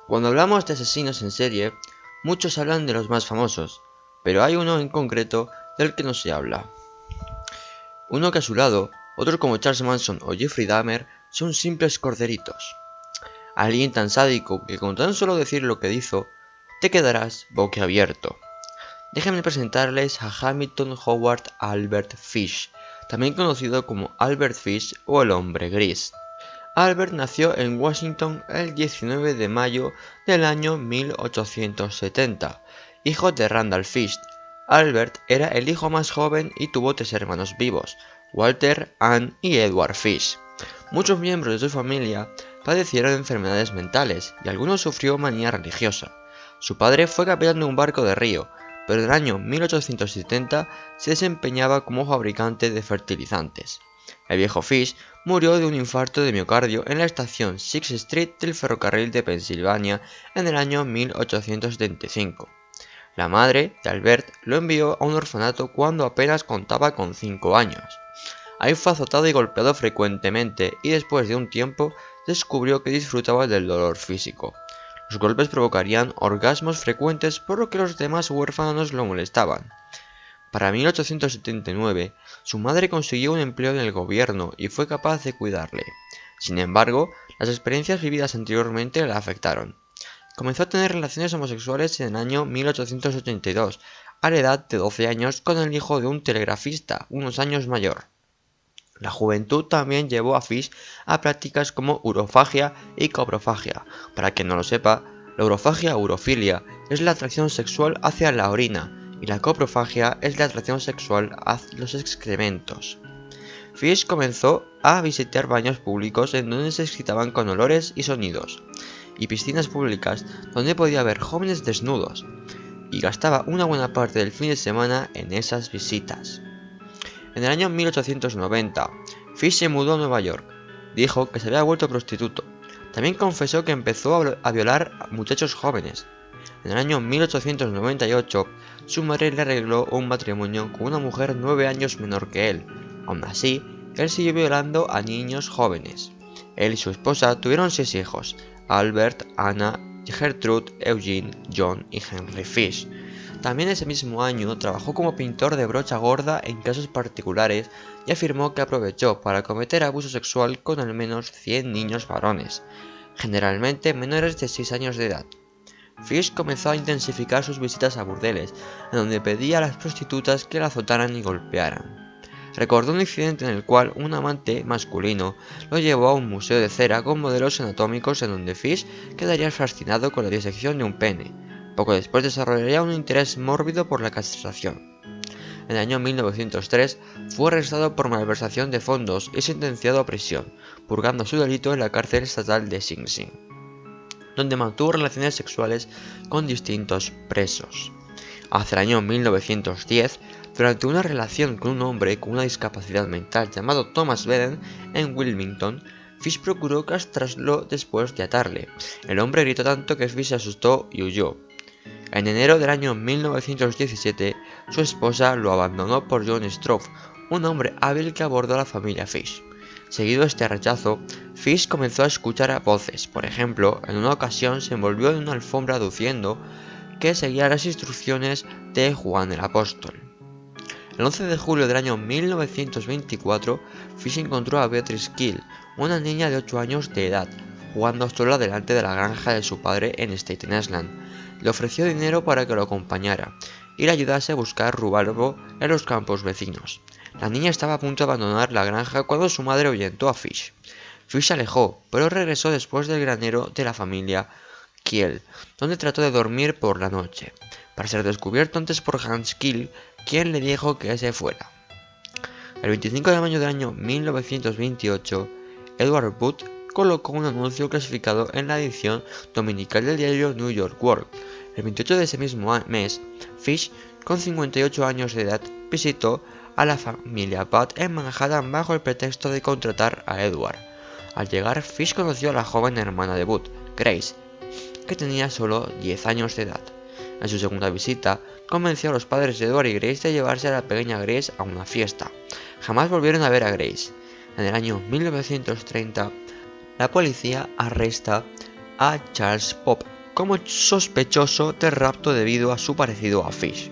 Cuando hablamos de asesinos en serie, muchos hablan de los más famosos, pero hay uno en concreto del que no se habla. Uno que a su lado, otros como Charles Manson o Jeffrey Dahmer son simples corderitos. Alguien tan sádico que con tan solo decir lo que hizo, te quedarás boquiabierto. Déjenme presentarles a Hamilton Howard Albert Fish, también conocido como Albert Fish o el hombre gris. Albert nació en Washington el 19 de mayo del año 1870, hijo de Randall Fish. Albert era el hijo más joven y tuvo 3 hermanos vivos, Walter, Ann y Edward Fish. Muchos miembros de su familia padecieron enfermedades mentales y algunos sufrió manía religiosa. Su padre fue capitán de un barco de río, pero en el año 1870 se desempeñaba como fabricante de fertilizantes. El viejo Fish murió de un infarto de miocardio en la estación Sixth Street del ferrocarril de Pensilvania en el año 1875. La madre de Albert lo envió a un orfanato cuando apenas contaba con 5 años. Ahí fue azotado y golpeado frecuentemente y después de un tiempo descubrió que disfrutaba del dolor físico. Los golpes provocarían orgasmos frecuentes por lo que los demás huérfanos lo molestaban. Para 1879, su madre consiguió un empleo en el gobierno y fue capaz de cuidarle. Sin embargo, las experiencias vividas anteriormente la afectaron. Comenzó a tener relaciones homosexuales en el año 1882, a la edad de 12 años, con el hijo de un telegrafista, unos años mayor. La juventud también llevó a Fish a prácticas como urofagia y coprofagia. Para quien no lo sepa, la urofagia o urofilia es la atracción sexual hacia la orina, y la coprofagia es la atracción sexual hacia los excrementos. Fish comenzó a visitar baños públicos en donde se excitaban con olores y sonidos, y piscinas públicas donde podía ver jóvenes desnudos, y gastaba una buena parte del fin de semana en esas visitas. En el año 1890, Fish se mudó a Nueva York. Dijo que se había vuelto prostituto. También confesó que empezó a violar a muchachos jóvenes. En el año 1898, su madre le arregló un matrimonio con una mujer 9 años menor que él. Aún así, él siguió violando a niños jóvenes. Él y su esposa tuvieron 6 hijos: Albert, Anna, Gertrude, Eugene, John y Henry Fish. También ese mismo año trabajó como pintor de brocha gorda en casos particulares y afirmó que aprovechó para cometer abuso sexual con al menos 100 niños varones, generalmente menores de 6 años de edad. Fish comenzó a intensificar sus visitas a burdeles, en donde pedía a las prostitutas que la azotaran y golpearan. Recordó un incidente en el cual un amante masculino lo llevó a un museo de cera con modelos anatómicos en donde Fish quedaría fascinado con la disección de un pene. Poco después desarrollaría un interés mórbido por la castración. En el año 1903 fue arrestado por malversación de fondos y sentenciado a prisión, purgando su delito en la cárcel estatal de Sing Sing, donde mantuvo relaciones sexuales con distintos presos. Hacia el año 1910, durante una relación con un hombre con una discapacidad mental llamado Thomas Beden en Wilmington, Fish procuró castrarlo después de atarle. El hombre gritó tanto que Fish se asustó y huyó. En enero del año 1917, su esposa lo abandonó por John Strouf, un hombre hábil que abordó a la familia Fish. Seguido este rechazo, Fish comenzó a escuchar a voces. Por ejemplo, en una ocasión se envolvió en una alfombra aduciendo que seguía las instrucciones de Juan el Apóstol. El 11 de julio del año 1924, Fish encontró a Beatrice Kill, una niña de 8 años de edad, jugando sola delante de la granja de su padre en Staten Island. Le ofreció dinero para que lo acompañara y le ayudase a buscar rubalbo en los campos vecinos. La niña estaba a punto de abandonar la granja cuando su madre ahuyentó a Fish. Fish se alejó, pero regresó después del granero de la familia Kiel, donde trató de dormir por la noche, para ser descubierto antes por Hans Kiel, quien le dijo que se fuera. El 25 de mayo del año 1928, Edward Booth colocó un anuncio clasificado en la edición dominical del diario New York World. El 28 de ese mismo mes, Fish, con 58 años de edad, visitó a la familia Butt en Manhattan bajo el pretexto de contratar a Edward. Al llegar, Fish conoció a la joven hermana de Booth, Grace, que tenía solo 10 años de edad. En su segunda visita, convenció a los padres de Edward y Grace de llevarse a la pequeña Grace a una fiesta. Jamás volvieron a ver a Grace. En el año 1930, la policía arresta a Charles Pope, como sospechoso de rapto debido a su parecido a Fish.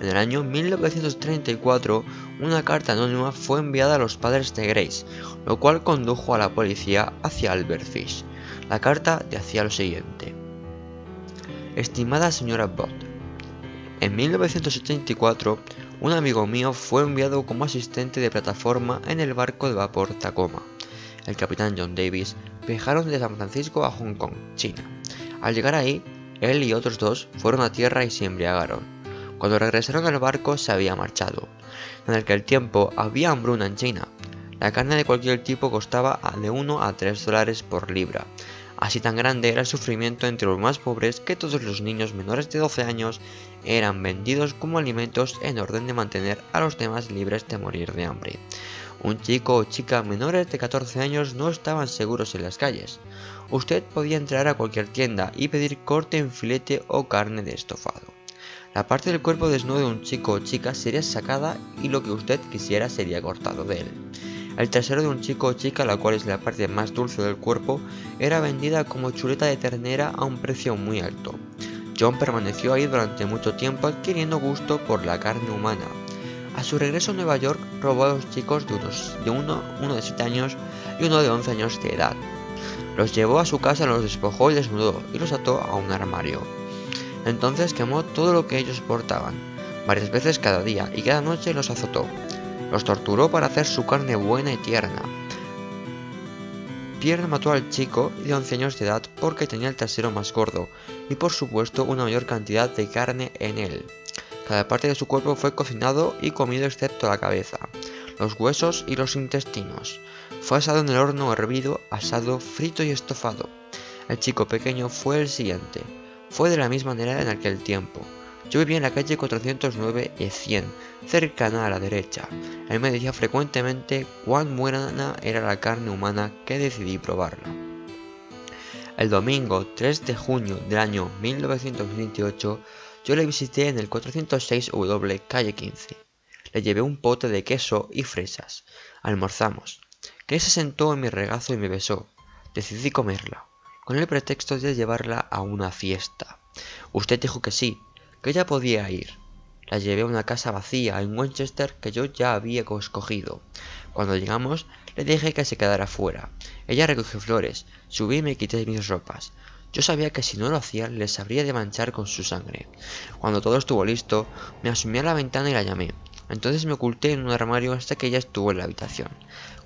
En el año 1934, una carta anónima fue enviada a los padres de Grace, lo cual condujo a la policía hacia Albert Fish. La carta decía lo siguiente: Estimada señora Bott, en 1974, un amigo mío fue enviado como asistente de plataforma en el barco de vapor Tacoma. El capitán John Davis viajaron de San Francisco a Hong Kong, China. Al llegar ahí, él y otros dos fueron a tierra y se embriagaron. Cuando regresaron al barco se había marchado. En aquel tiempo había hambruna en China. La carne de cualquier tipo costaba de 1 a 3 dólares por libra. Así tan grande era el sufrimiento entre los más pobres que todos los niños menores de 12 años eran vendidos como alimentos en orden de mantener a los demás libres de morir de hambre. Un chico o chica menores de 14 años no estaban seguros en las calles. Usted podía entrar a cualquier tienda y pedir corte en filete o carne de estofado. La parte del cuerpo desnudo de un chico o chica sería sacada y lo que usted quisiera sería cortado de él. El trasero de un chico o chica, la cual es la parte más dulce del cuerpo, era vendida como chuleta de ternera a un precio muy alto. John permaneció ahí durante mucho tiempo adquiriendo gusto por la carne humana. A su regreso a Nueva York, robó a dos chicos uno de 7 años y uno de 11 años de edad. Los llevó a su casa, los despojó y desnudó y los ató a un armario. Entonces quemó todo lo que ellos portaban, varias veces cada día, y cada noche los azotó. Los torturó para hacer su carne buena y tierna. Pierre mató al chico de 11 años de edad porque tenía el trasero más gordo y por supuesto una mayor cantidad de carne en él. Cada parte de su cuerpo fue cocinado y comido excepto la cabeza, los huesos y los intestinos. Fue asado en el horno, hervido, asado, frito y estofado. El chico pequeño fue el siguiente. Fue de la misma manera en aquel tiempo. Yo vivía en la calle 409 y 100, cercana a la derecha. Él me decía frecuentemente cuán buena era la carne humana que decidí probarla. El domingo 3 de junio del año 1928, yo le visité en el 406W, calle 15. Le llevé un pote de queso y fresas. Almorzamos. Que se sentó en mi regazo y me besó. Decidí comerla, con el pretexto de llevarla a una fiesta. Usted dijo que sí, que ella podía ir. La llevé a una casa vacía en Winchester que yo ya había escogido. Cuando llegamos, le dije que se quedara fuera. Ella recogió flores, subí y me quité mis ropas. Yo sabía que si no lo hacía, les habría de manchar con su sangre. Cuando todo estuvo listo, me asomé a la ventana y la llamé. Entonces me oculté en un armario hasta que ella estuvo en la habitación.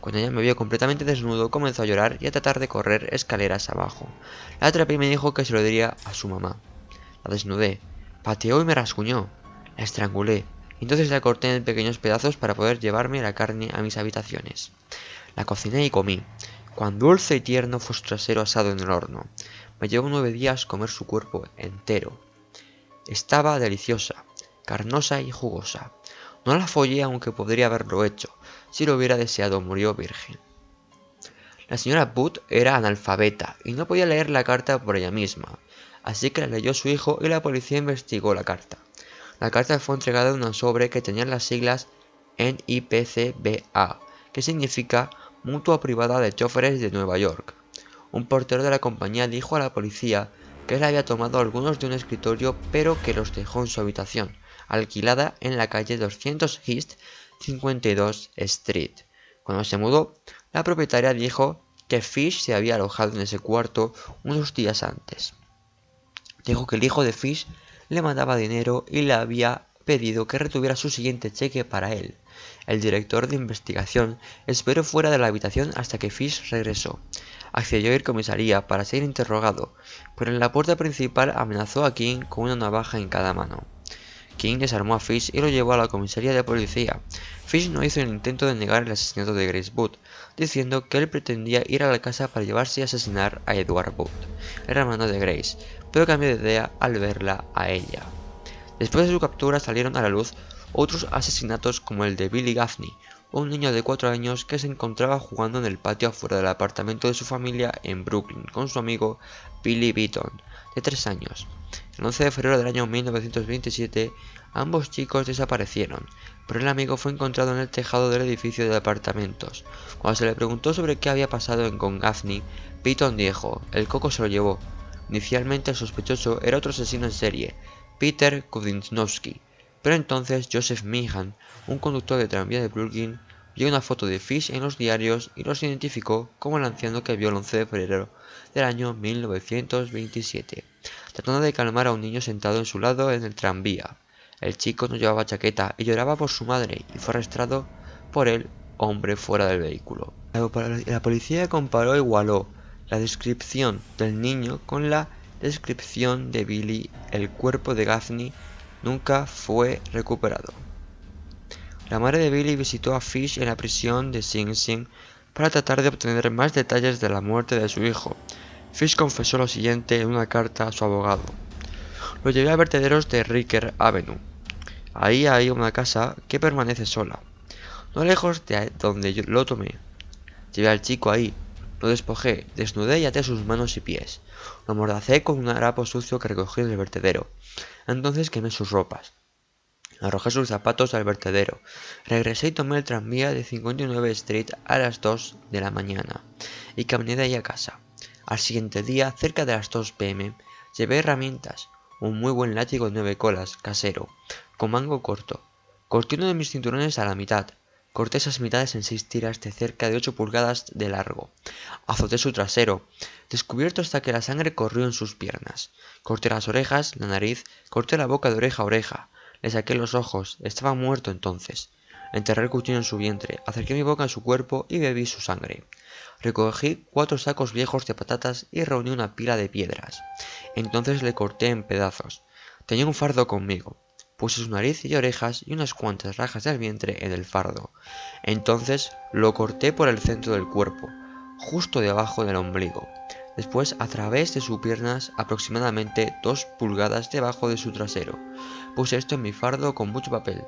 Cuando ella me vio completamente desnudo, comenzó a llorar y a tratar de correr escaleras abajo. La atrapé y me dijo que se lo diría a su mamá. La desnudé, pateó y me rasguñó. La estrangulé, y entonces la corté en pequeños pedazos para poder llevarme la carne a mis habitaciones. La cociné y comí. Cuán dulce y tierno fue su trasero asado en el horno. Me llevó 9 días comer su cuerpo entero. Estaba deliciosa, carnosa y jugosa. No la follé aunque podría haberlo hecho. Si lo hubiera deseado, murió virgen. La señora Booth era analfabeta y no podía leer la carta por ella misma, así que la leyó su hijo y la policía investigó la carta. La carta fue entregada en un sobre que tenía las siglas NIPCBA, que significa Mutua Privada de Choferes de Nueva York. Un portero de la compañía dijo a la policía que él había tomado algunos de un escritorio pero que los dejó en su habitación, alquilada en la calle 200 East 52 Street. Cuando se mudó, la propietaria dijo que Fish se había alojado en ese cuarto unos días antes. Dijo que el hijo de Fish le mandaba dinero y le había pedido que retuviera su siguiente cheque para él. El director de investigación esperó fuera de la habitación hasta que Fish regresó. Accedió a ir a comisaría para ser interrogado, pero en la puerta principal amenazó a King con una navaja en cada mano. King desarmó a Fish y lo llevó a la comisaría de policía. Fish no hizo el intento de negar el asesinato de Grace Booth, diciendo que él pretendía ir a la casa para llevarse y asesinar a Edward Booth, el hermano de Grace, pero cambió de idea al verla a ella. Después de su captura salieron a la luz otros asesinatos como el de Billy Gaffney, un niño de 4 años que se encontraba jugando en el patio afuera del apartamento de su familia en Brooklyn con su amigo Billy Beaton, de 3 años. El 11 de febrero del año 1927, ambos chicos desaparecieron, pero el amigo fue encontrado en el tejado del edificio de apartamentos. Cuando se le preguntó sobre qué había pasado con Gaffney, Beaton dijo: "El coco se lo llevó". Inicialmente el sospechoso era otro asesino en serie, Peter Kudinowski, pero entonces Joseph Meehan, un conductor de tranvía de Brooklyn, vio una foto de Fish en los diarios y los identificó como el anciano que vio el 11 de febrero del año 1927, tratando de calmar a un niño sentado en su lado en el tranvía. El chico no llevaba chaqueta y lloraba por su madre y fue arrestado por el hombre fuera del vehículo. La policía comparó e igualó la descripción del niño con la descripción de Billy. El cuerpo de Gaffney nunca fue recuperado. La madre de Billy visitó a Fish en la prisión de Sing Sing para tratar de obtener más detalles de la muerte de su hijo. Fish confesó lo siguiente en una carta a su abogado: "Lo llevé a vertederos de Ricker Avenue. Ahí hay una casa que permanece sola, no lejos de donde yo lo tomé. Llevé al chico ahí, lo despojé, desnudé y até sus manos y pies. Lo amordacé con un harapo sucio que recogí del vertedero. Entonces quemé sus ropas. Arrojé sus zapatos al vertedero. Regresé y tomé el tranvía de 59 Street a las 2 de la mañana y caminé de ahí a casa. Al siguiente día, cerca de las 2 p.m., llevé herramientas, un muy buen látigo de 9 colas, casero, con mango corto. Corté uno de mis cinturones a la mitad. Corté esas mitades en 6 tiras de cerca de 8 pulgadas de largo. Azoté su trasero, descubierto hasta que la sangre corrió en sus piernas. Corté las orejas, la nariz, corté la boca de oreja a oreja. Le saqué los ojos, estaba muerto entonces. Enterré el cuchillo en su vientre, acerqué mi boca a su cuerpo y bebí su sangre. Recogí 4 sacos viejos de patatas y reuní una pila de piedras. Entonces le corté en pedazos. Tenía un fardo conmigo. Puse su nariz y orejas y unas cuantas rajas del vientre en el fardo. Entonces lo corté por el centro del cuerpo, justo debajo del ombligo. Después a través de sus piernas, aproximadamente 2 pulgadas debajo de su trasero. Puse esto en mi fardo con mucho papel.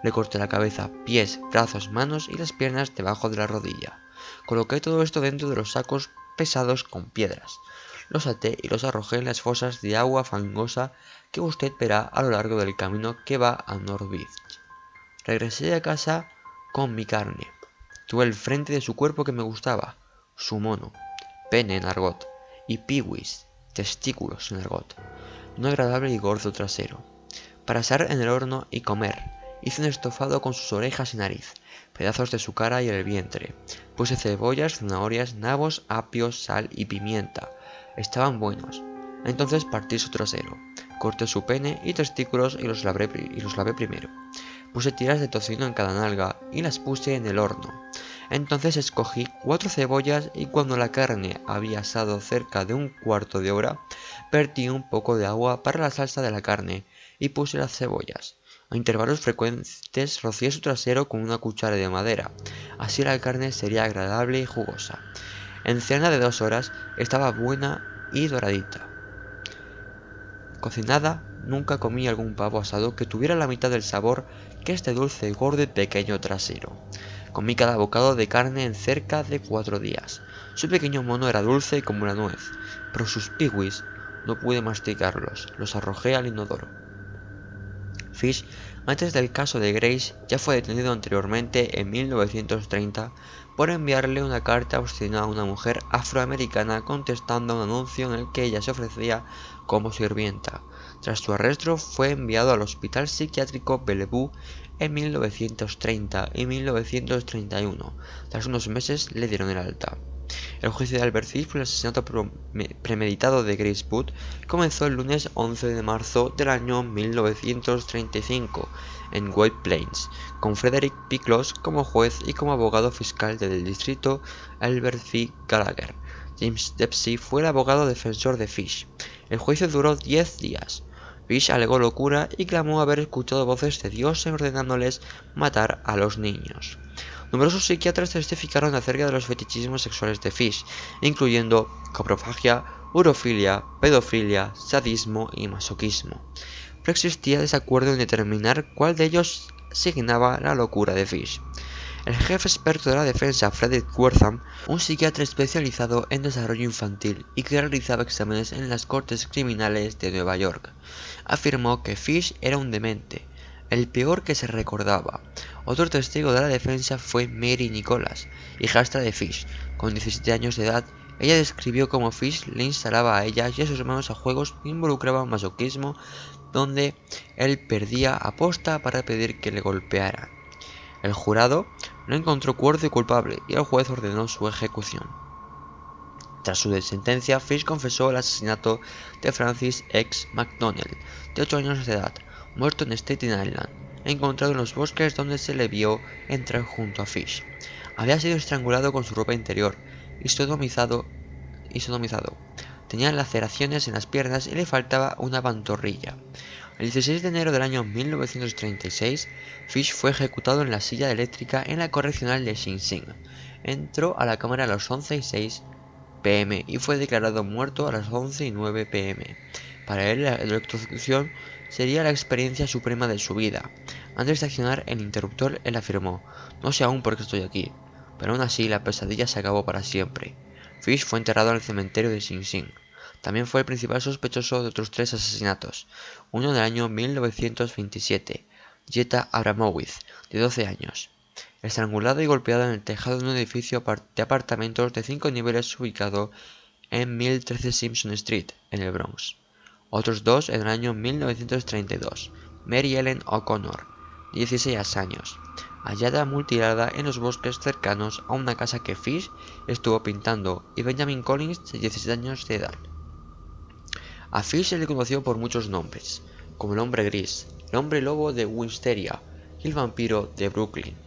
Le corté la cabeza, pies, brazos, manos y las piernas debajo de la rodilla. Coloqué todo esto dentro de los sacos pesados con piedras. Los até y los arrojé en las fosas de agua fangosa que usted verá a lo largo del camino que va a North Beach. Regresé a casa con mi carne. Tuve el frente de su cuerpo que me gustaba, su mono, pene en argot, y piwis, testículos en argot, un agradable y gordo trasero. Para asar en el horno y comer, hice un estofado con sus orejas y nariz, pedazos de su cara y el vientre. Puse cebollas, zanahorias, nabos, apios, sal y pimienta. Estaban buenos. Entonces partí su trasero, corté su pene y testículos y los lavé primero. Puse tiras de tocino en cada nalga y las puse en el horno. Entonces escogí 4 cebollas y cuando la carne había asado cerca de un cuarto de hora, vertí un poco de agua para la salsa de la carne y puse las cebollas. A intervalos frecuentes rocié su trasero con una cuchara de madera, así la carne sería agradable y jugosa. En cena de 2 horas estaba buena y doradita. Cocinada, nunca comí algún pavo asado que tuviera la mitad del sabor que este dulce, gordo y pequeño trasero. Comí cada bocado de carne en cerca de 4 días. Su pequeño mono era dulce como la nuez, pero sus piwis no pude masticarlos, los arrojé al inodoro. Fish, antes del caso de Grace, ya fue detenido anteriormente en 1930 por enviarle una carta obstinada a una mujer afroamericana contestando a un anuncio en el que ella se ofrecía como sirvienta. Tras su arresto fue enviado al Hospital Psiquiátrico Bellevue en 1930 y 1931. Tras unos meses le dieron el alta. El juicio de Albert Fish por el asesinato premeditado de Grace Budd comenzó el lunes 11 de marzo del año 1935 en White Plains, con Frederick P. Close como juez y como abogado fiscal del distrito Albert F. Gallagher. James Dempsey fue el abogado defensor de Fish. El juicio duró 10 días. Fish alegó locura y clamó haber escuchado voces de Dios ordenándoles matar a los niños. Numerosos psiquiatras testificaron acerca de los fetichismos sexuales de Fish, incluyendo coprofagia, urofilia, pedofilia, sadismo y masoquismo. Pero existía desacuerdo en determinar cuál de ellos asignaba la locura de Fish. El jefe experto de la defensa, Frederick Wortham, un psiquiatra especializado en desarrollo infantil y que realizaba exámenes en las cortes criminales de Nueva York, afirmó que Fish era un demente, el peor que se recordaba. Otro testigo de la defensa fue Mary Nicholas, hijastra de Fish, con 17 años de edad Ella describió cómo Fish le instalaba a ella y a sus hermanos a juegos que involucraban masoquismo, donde él perdía aposta para pedir que le golpearan. El jurado no encontró cuerdo culpable y el juez ordenó su ejecución. Tras su sentencia, Fish confesó el asesinato de Francis X. McDonnell, de 8 años de edad, muerto en Staten Island, encontrado en los bosques donde se le vio entrar junto a Fish. Había sido estrangulado con su ropa interior y sodomizado. Tenía laceraciones en las piernas y le faltaba una pantorrilla. El 16 de enero del año 1936, Fish fue ejecutado en la silla eléctrica en la correccional de Sing Sing. Entró a la cámara a las 11:06 p.m. y fue declarado muerto a las 11:09 p.m. Para él, la electrocución sería la experiencia suprema de su vida. Antes de accionar el interruptor, él afirmó: "No sé aún por qué estoy aquí", pero aún así la pesadilla se acabó para siempre. Fish fue enterrado en el cementerio de Sing Sing. También fue el principal sospechoso de otros 3 asesinatos, uno en el año 1927, Jetta Abramowitz, de 12 años, estrangulada y golpeada en el tejado de un edificio de apartamentos de 5 niveles ubicado en 1013 Simpson Street, en el Bronx. Otros 2 en el año 1932, Mary Ellen O'Connor, 16 años, hallada mutilada en los bosques cercanos a una casa que Fish estuvo pintando, y Benjamin Collins, de 17 años de edad. A Fish se le conoció por muchos nombres, como el hombre gris, el hombre lobo de Wisteria y el vampiro de Brooklyn.